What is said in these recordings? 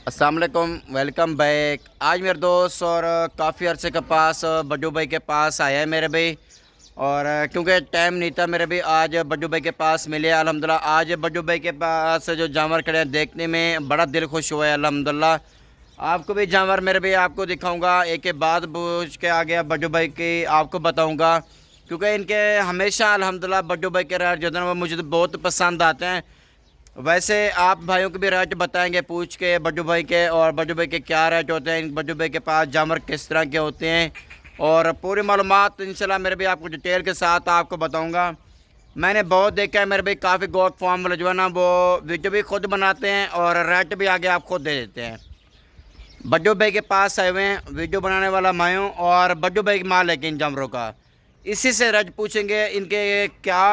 अस्सलाम वालेकुम, welcome back. आज मेरे दोस्त और काफ़ी अरसे के पास बड्डू भाई के पास आया है मेरे भाई। और क्योंकि टाइम नहीं था मेरे भाई, आज बड्डू भाई के पास मिले अल्हम्दुलिल्लाह। आज बड्डू भाई के पास जो जानवर खड़े हैं देखने में बड़ा दिल खुश हुआ है अल्हम्दुलिल्लाह। आपको भी जानवर मेरे भाई आपको दिखाऊंगा, एक एक बात पूछ के आ गया बड्डू भाई की आपको बताऊँगा, क्योंकि इनके हमेशा अल्हम्दुलिल्लाह बड्डू भाई के रेट जो है ना वो मुझे तो बहुत पसंद आते हैं। वैसे आप भाइयों को भी रेट बताएंगे पूछ के बड्डू भाई के, और बड्डू भाई के क्या रेट होते हैं, इन बड्डू भाई के पास जानवर किस तरह के होते हैं, और पूरी मालूमात इंशाल्लाह मेरे भाई आपको डिटेल के साथ आपको बताऊंगा। मैंने बहुत देखा है मेरे भाई, काफ़ी गोट फार्म वाले जो है ना वो वीडियो भी खुद बनाते हैं और रेट भी आगे आप खुद दे देते हैं। बड्डू भाई के पास आए हुए हैं, वीडियो बनाने वाला मैं हूँ और बड्डू भाई की माल है इन जानवरों का। इसी से रेट पूछेंगे, इनके क्या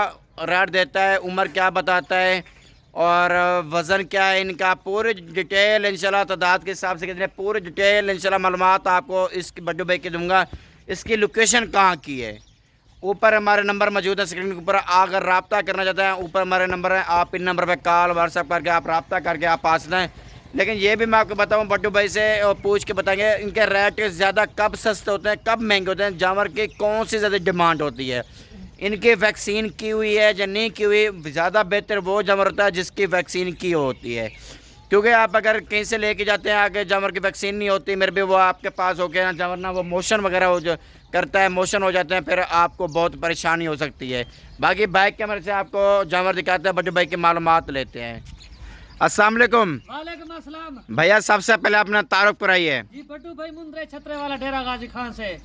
रेट देता है, उम्र क्या बताता है और वज़न क्या है इनका, पूरी डिटेल इंशाल्लाह तादाद के हिसाब से कितने पूरी डिटेल इंशाल्लाह मालूमात आपको इस बड्डू भाई की दूंगा। इसकी लोकेशन कहाँ की है, ऊपर हमारे नंबर मौजूद है स्क्रीन के ऊपर। अगर रब्ता करना चाहते हैं ऊपर हमारे नंबर है, आप इन नंबर पर कॉल व्हाट्सअप करके आप रब्ता करके आप आ सकते हैं। लेकिन ये भी मैं आपको बताऊँ बड्डू भाई से और पूछ के बताएंगे इनके रेट ज़्यादा कब सस्ते होते हैं, कब महंगे होते हैं, जानवर की कौन सी ज़्यादा डिमांड होती है, इनकी वैक्सीन की हुई है या नहीं की हुई। ज़्यादा बेहतर वो जानवर होता है जिसकी वैक्सीन की होती है, क्योंकि आप अगर कहीं से लेके जाते हैं आगे जानवर की वैक्सीन नहीं होती मेरे भी, वो आपके पास हो गया ना जानवर ना वो मोशन वगैरह हो जो करता है, मोशन हो जाते हैं, फिर आपको बहुत परेशानी हो सकती है। बाकी बाइक कैमरे से आपको जानवर दिखाते हैं, बड्डू भाई की मालूमात लेते हैं। अस्सलाम वालेकुम। वालेकुम अस्सलाम। भैया सबसे पहले अपना तारुफ कराइए। जी बड्डू भाई मुंद्रे छतरे वाला डेरा गाजी खान से।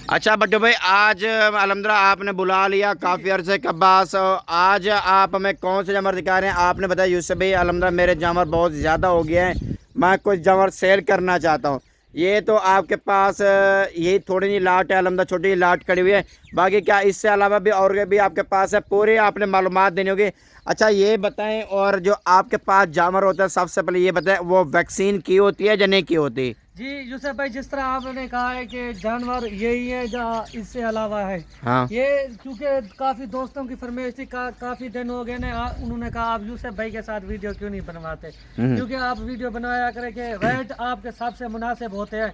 अच्छा बड्डू भाई, आज अल्हम्दुलिल्लाह आपने बुला लिया काफ़ी अरसे के बाद, आज आप हमें कौन से जानवर दिखा रहे हैं? आपने बताया यूसुफ भाई अल्हम्दुलिल्लाह मेरे जानवर बहुत ज़्यादा हो गए हैं, मैं कुछ जानवर सेल करना चाहता हूँ। ये तो आपके पास यही थोड़ी सी लाट है अल्हम्दुलिल्लाह, छोटी सी लाट खड़ी हुई है, बाकी क्या इससे अलावा भी और भी आपके पास है? पूरी आपने मालूमात देनी होगी। अच्छा ये बताएं, और जो आपके पास जानवर होता है सबसे पहले ये बताएं वो वैक्सीन की होती है या नहीं की होती? जी यूसुफ भाई, जिस तरह आपने कहा है कि जानवर यही है जो इससे अलावा है। हाँ ये क्योंकि काफ़ी दोस्तों की फरमाइश थी, काफ़ी दिन हो गए ने उन्होंने कहा आप यूसुफ भाई के साथ वीडियो क्यों नहीं बनवाते, क्योंकि आप वीडियो बनवाया करें कि रेट आपके सबसे मुनासिब होते हैं।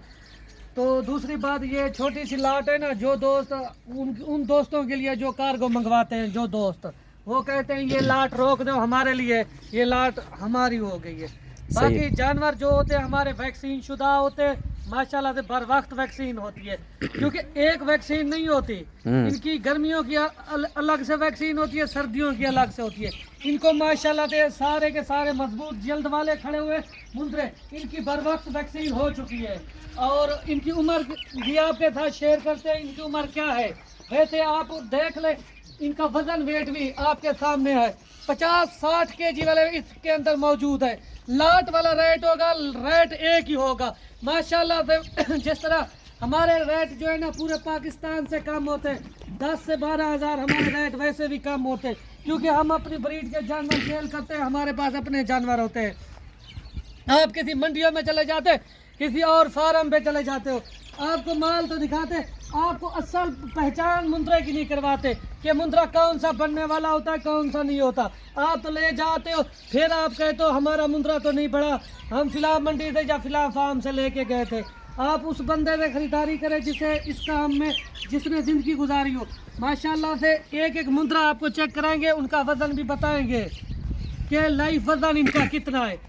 तो दूसरी बात ये छोटी सी लाट है ना, जो दोस्त उन दोस्तों के लिए जो कार्गो मंगवाते हैं, जो दोस्त वो कहते हैं ये लाट रोक दो हमारे लिए, ये लाट हमारी हो गई है। बाकी जानवर जो होते हैं हमारे वैक्सीन शुदा होते हैं, माशाल्लाह से बर वक्त वैक्सीन होती है, क्योंकि एक वैक्सीन नहीं होती। इनकी गर्मियों की अलग से वैक्सीन होती है, सर्दियों की अलग से होती है। इनको माशाल्लाह से सारे के सारे मजबूत जल्द वाले खड़े हुए मुंद्रे, इनकी बर वक्त वैक्सीन हो चुकी है। और इनकी उम्र भी आपके साथ शेयर करते हैं, इनकी उम्र क्या है वैसे आप देख ले। इनका वजन वेट भी आपके सामने है, 50-60 kg वाले इसके अंदर मौजूद है। लाट वाला रेट होगा, रेट एक ही होगा माशाल्लाह से। जिस तरह हमारे रेट जो है ना पूरे पाकिस्तान से कम होते हैं, 10 से 12 हज़ार हमारे रेट वैसे भी कम होते हैं, क्योंकि हम अपनी ब्रीड के जानवर सेल करते हैं, हमारे पास अपने जानवर होते हैं। आप किसी मंडियों में चले जाते, किसी और फार्म पे चले जाते हो, आपको माल तो दिखाते, आपको असल पहचान मुंद्रे की नहीं करवाते कि मुंद्रा कौन सा बनने वाला होता है कौन सा नहीं होता। आप तो ले जाते हो, फिर आप कहते हो हमारा मुंद्रा तो नहीं बढ़ा, हम फिलहाल मंडी से या फिलहाल फार्म से लेके गए थे। आप उस बंदे से खरीदारी करें जिसे इस काम में जिसने ज़िंदगी गुजारी हो। माशाल्लाह से एक एक मुंद्रा आपको चेक कराएंगे, उनका वजन भी बताएंगे कि लाइफ वजन इनका कितना है।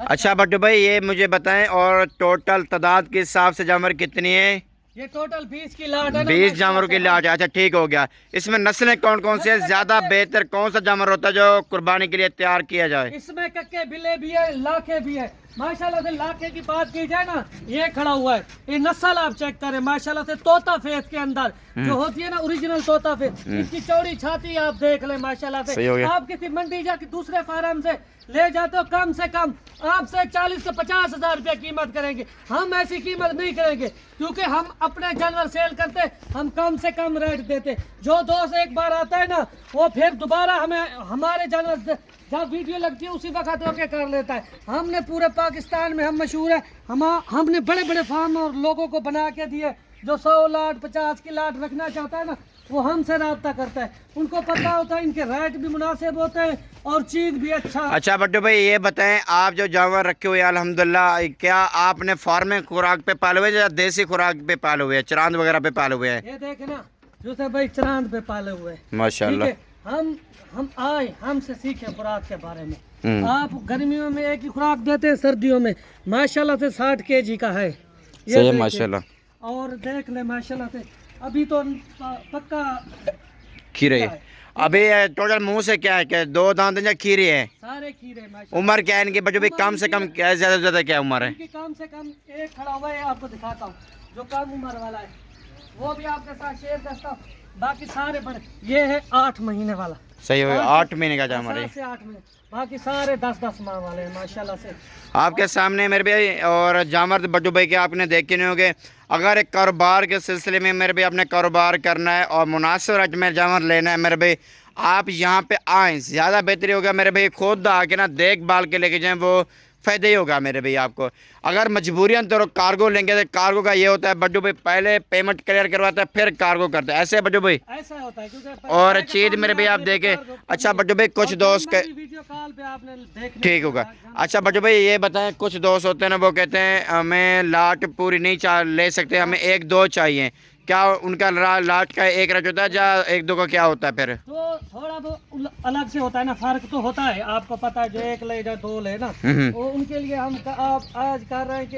अच्छा बड्डू भाई ये मुझे बताएं, और टोटल तादाद के हिसाब से जानवर कितनी है? ये टोटल 20 की लाट है, 20 जानवरों की लाट है। अच्छा ठीक हो गया। इसमें नस्लें कौन कौन सी है, ज्यादा बेहतर कौन सा जानवर होता है जो कुर्बानी के लिए तैयार किया जाए? इसमें कक्के बिल्ले भी है, लाखे भी है। माशाल्लाह से लाखे की बात की जाए ना, ये खड़ा हुआ है, ये नस्ल आप चेक करें माशाल्लाह से, तोता फेस के अंदर जो होती है ना ओरिजिनल तोता फेस, इसकी चौड़ी छाती आप देख ले माशाल्लाह से। आप किसी मंडी जाके दूसरे फार्म से ले जाते हो, कम से कम आपसे 40 से 50 हज़ार रुपया कीमत करेंगे। हम ऐसी कीमत नहीं करेंगे, क्योंकि हम अपने जानवर सेल करते, हम कम से कम रेट देते। जो दोस्त एक बार आता है ना वो फिर दोबारा हमें हमारे जानवर जब वीडियो लगती है उसी वक्त होके कर लेता है। हमने पूरे पाकिस्तान में हम मशहूर है, हमने बड़े बड़े फार्म और लोगों को बना के दिए, जो 100 लाट 50 की लाट रखना चाहता है ना वो हमसे रब्ता करता है, उनको पता होता है इनके रेट भी मुनासिब होते हैं और चीज भी अच्छा। अच्छा बड्डू भाई ये बताएं, आप जो जानवर रखे हुए हैं अल्हम्दुलिल्लाह, क्या आपने फार्मिंग खुराक पे पाले हुए हैं या देसी खुराक पे पाले हुए हैं, चरांद वगैरह पे पाले हुए हैं? ये देखे ना जूसे भाई चरांद पे पाले हुए हैं माशाल्लाह। ठीक है, हम आए हमसे सीखे खुराक के बारे में। आप गर्मियों में एक ही खुराक देते हैं, सर्दियों में माशाल्लाह से 60 kg का है ये सही है देखिए। माशाल्लाह। और देख ले माशाल्लाह से अभी तो पक्का खीरे अभी टोटल मुंह से क्या है, क्या 2 दांत या खीरे है? सारे खीरे माशाल्लाह। उम्र क्या है इनकी बड्डू भाई, कम से कम क्या, ज्यादा से ज्यादा क्या उम्र है? इनकी कम से कम एक खड़ा हुआ है, आपको दिखाता हूँ जो कम उम्र वाला है वो भी आपके साथ शेयर करता हूँ। बाकी सारे बड़े, ये है 8 महीने वाला। सही हो, 8 महीने का जानवर है। 7 से 8 महीने, बाकी सारे 10-10 माह वाले हैं माशाल्लाह से। आपके सामने मेरे भाई और जानवर तो बड्डू भाई के आपने देखे नहीं होंगे। अगर एक कारोबार के सिलसिले में मेरे भाई अपने कारोबार करना है और मुनासिब रेट में जानवर लेना है मेरे भाई, आप यहाँ पे आएँ, ज़्यादा बेहतरी होगा मेरे भाई। खुद आके ना देखभाल के लेके जाएँ, वो फ़ायदा ही होगा मेरे भाई आपको। अगर मजबूरियन तो कार्गो लेंगे तो कार्गो का ये होता है बड्डू भाई, पहले पेमेंट क्लियर करवाता है फिर कार्गो करता है, ऐसे है बड्डू भाई। ऐसा होता है क्योंकि और चीज़ मेरे भाई आप देखें। अच्छा बड्डू भाई कुछ दोस्त के वीडियो कॉल पे आपने देखने ठीक होगा। अच्छा बड्डू भाई ये बताएं, कुछ दोस्त होते हैं ना वो कहते हैं हमें लाट पूरी नहीं ले सकते, हमें 1-2 चाहिए, क्या उनका लाट का एक रज होता है या 1-2 का क्या होता है फिर? तो थोड़ा तो अलग से होता है ना, फर्क तो होता है, आपको पता है जो 1 ले या 2 ले ना, वो उनके लिए हम आप आज कर रहे हैं कि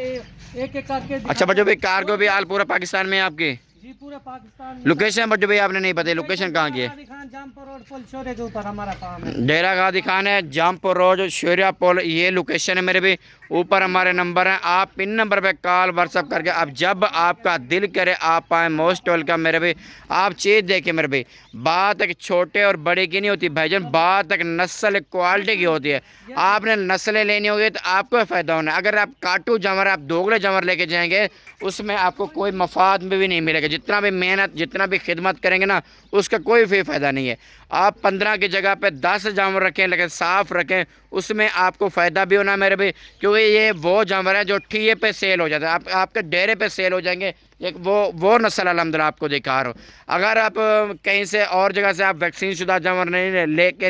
एक एक करके। अच्छा बड्डू भाई कार्गो भी हाल पूरा पाकिस्तान में है आपके? जी पूरे पाकिस्तान में। लोकेशन बड्डू भाई आपने नहीं बताई, लोकेशन कहाँ की है? खान जामपुर रोड पुल शोरे के ऊपर हमारा काम है। डेरा गादी खान है, जामपुर रोड, शोरिया पुल, ये लोकेशन है मेरे भी। ऊपर हमारे नंबर हैं, आप इन नंबर पे कॉल व्हाट्सअप करके अब जब आपका दिल करे आप आए, मोस्ट वेलकम मेरे भी। आप चीज़ देखें मेरे भी, बात एक छोटे और बड़े की नहीं होती भाईजान, बात एक नस्ल क्वालिटी की होती है। आपने नस्लें लेनी होगी तो आपको फ़ायदा होना है। अगर आप काटू जानवर, आप दोगले जानवर लेके जाएंगे, उसमें आपको कोई मफाद में भी नहीं मिलेगा। जितना भी मेहनत, जितना भी खिदमत करेंगे ना, उसका कोई फ़ायदा नहीं है। आप 15 की जगह पे 10 जानवर रखें, लेकिन साफ़ रखें, उसमें आपको फ़ायदा भी होना मेरे भी। क्योंकि ये वो जानवर है जो ठिये पे सेल हो जाता है, आपके डेरे पे सेल हो जाएंगे। एक वो नस्ल अल्हम्दुलिल्लाह आपको दिखा रहा हूँ। अगर आप कहीं से और जगह से आप वैक्सीन शुदा जानवर लेके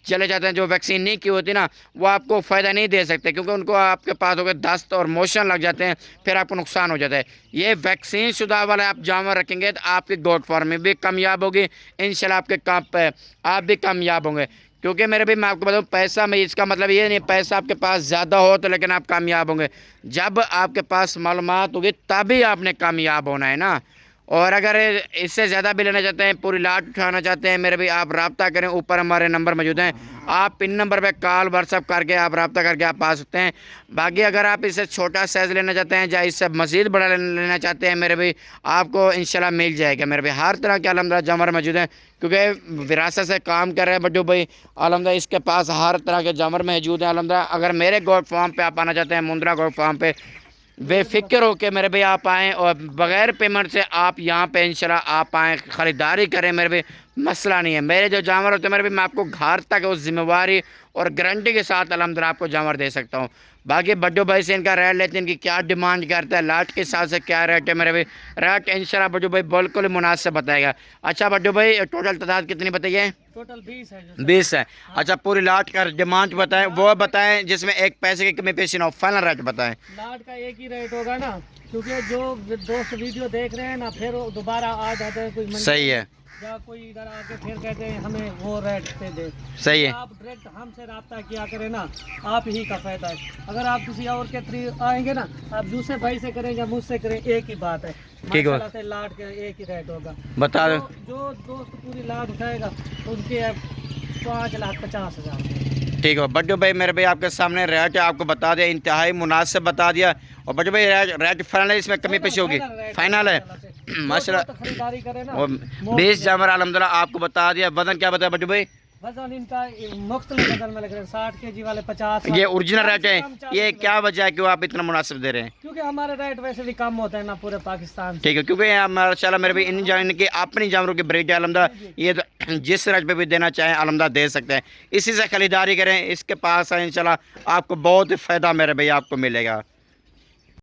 चले जाते हैं, जो वैक्सीन नहीं की होती ना, वो आपको फ़ायदा नहीं दे सकते, क्योंकि उनको आपके पास हो गए दस्त और मोशन लग जाते हैं, फिर आपको नुकसान हो जाता है। ये वैक्सीन शुदा वाले आप जानवर रखेंगे तो आपकी गोट फार्म में भी कामयाब होगी, इंशाल्लाह आपके काम पे आप भी कामयाब होंगे। क्योंकि मेरे भी मैं आपको बताऊँ, पैसा में इसका मतलब ये नहीं पैसा आपके पास ज़्यादा हो तो लेकिन आप कामयाब होंगे। जब आपके पास मालूमात होगी तभी आपने कामयाब होना है ना। और अगर इससे ज़्यादा भी लेना चाहते हैं, पूरी लाट उठाना चाहते हैं मेरे भी, आप रब्ता करें, ऊपर हमारे नंबर मौजूद हैं, आप इन नंबर पे कॉल व्हाट्सअप करके आप रब्ता करके आप आ सकते हैं। बाकी अगर आप इससे छोटा साइज़ लेना चाहते हैं या इससे मज़ीद बड़ा लेना चाहते हैं मेरे भी, आपको इंशाल्लाह मिल जाएगा मेरे भी। हर तरह के अल्हम्दुलिल्लाह जानवर मौजूद हैं, क्योंकि विरासत से काम कर रहे हैं बड्डू भाई अल्हम्दुलिल्लाह, इसके पास हर तरह के जानवर मौजूद हैं अल्हम्दुलिल्लाह। अगर मेरे गोट फार्म पे आप आना चाहते हैं, मुंद्रा गोट फार्म पे, बेफिक्र हो के मेरे भाई आप आएँ और बग़ैर पेमेंट से आप यहाँ पे इंशाल्लाह आप आएँ, ख़रीदारी करें मेरे भाई, मसला नहीं है। मेरे जो जानवर होते हैं मेरे भाई, मैं आपको घर तक उस जिम्मेवारी और गारंटी के साथ अल्हम्दुलिल्लाह आपको जानवर दे सकता हूँ। बाकी बड्डू भाई से इनका रेट लेते हैं, इनकी क्या डिमांड करता है, लाट के हिसाब से क्या रेट है मेरे भाई, रेट इंशाल्लाह बड्डू भाई बिल्कुल मुनासिब बताएगा। अच्छा बड्डू भाई टोटल तादाद कितनी बताइए? टोटल 20 है। 20 है। अच्छा पूरी लाट का डिमांड बताएं, वो बताएं जिसमें एक पैसे की कमी पेशी ना हो, फाइनल रेट बताएं। लाट का एक ही रेट होगा ना, क्योंकि जो दोस्त वीडियो देख रहे हैं ना, फिर दोबारा आ जाते हैं, कोई सही है, या कोई इधर आके फिर कहते हैं हमें वो रेट पे दे। सही है। आप डायरेक्ट हमसे रब्ता किया करें ना, आप ही का फायदा है। अगर आप किसी और के थ्रू आएंगे ना, आप दूसरे भाई से करें या मुझसे करें, एक ही बात है, माशाल्लाह से लाट का एक ही रेट होगा। बता दो जो दोस्त पूरी लाट उठाएगा उनके 5,50,000। ठीक है बड्डू भाई, मेरे भाई आपके सामने रेट आपको बता दिया, इंतहाई मुनासिब बता दिया। और बड्डू भाई रेट फाइनल है, इसमें कमी पेशी होगी? फाइनल है माशाल्लाह। खरीदारी करें ना, 20 जानवर अल्हम्दुलिल्लाह आपको बता दिया। वजन क्या बताया बड्डू भाई? वजन इनका मुख्तलिफ वजन में लग रहे हैं, 60 kg वाले 50। ये ओरिजिनल रेट है, ये क्या वजह है क्यों आप इतना मुनासिब दे रहे हैं? क्योंकि हमारे रेट वैसे भी कम होते हैं ना पूरे पाकिस्तान। ठीक है, क्योंकि माशाल्लाह मेरे भी इनकी अपनी जानवरों की ब्रीड है अल्हम्दुलिल्लाह, ये तो जिस रेट पे भी देना चाहें अल्हम्दुलिल्लाह दे सकते हैं। इसी से खरीदारी करें, इसके पास है इंशाल्लाह आपको बहुत फ़ायदा मेरे भाई आपको मिलेगा।